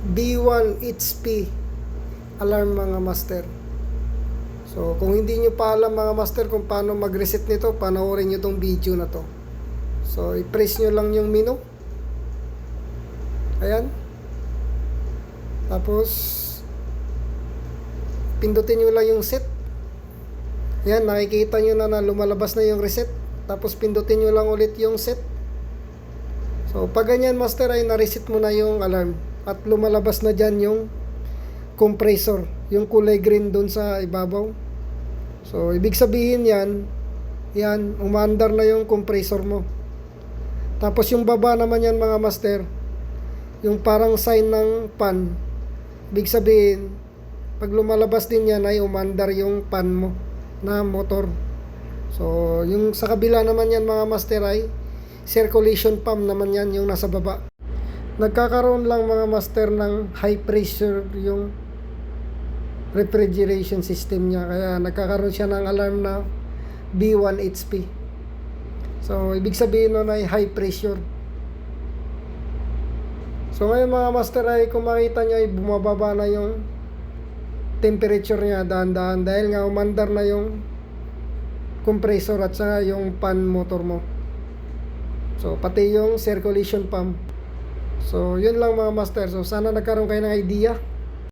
B1 HP alarm mga master. So kung hindi nyo pa alam mga master kung paano mag-reset nito, panoorin nyo tong video na to. So i-press nyo lang yung menu. Ayan. Tapos pindutin nyo lang yung set. Ayan, nakikita nyo na lumalabas na yung reset. Tapos pindutin nyo lang ulit yung set. So pag ganyan master ay na-reset mo na yung alarm. At lumalabas na dyan yung compressor, yung kulay green dun sa ibabaw. So ibig sabihin yan, umandar na yung compressor mo. Tapos yung baba naman yan mga master, yung parang sign ng pan. Ibig sabihin, pag lumalabas din yan ay umandar yung pan mo na motor. So yung sa kabila naman yan mga master ay circulation pump naman yan, yung nasa baba. Nagkakaroon lang mga master ng high pressure yung refrigeration system niya, kaya nagkakaroon siya ng alarm na B1 HP. So ibig sabihin nun ay high pressure. So ngayon mga master ay kung makita nyo ay bumababa na yung temperature niya dahan-dahan dahil nga umandar na yung compressor at saka yung fan motor mo. So pati yung circulation pump. So yun lang mga master. So sana nagkaroon kayo ng idea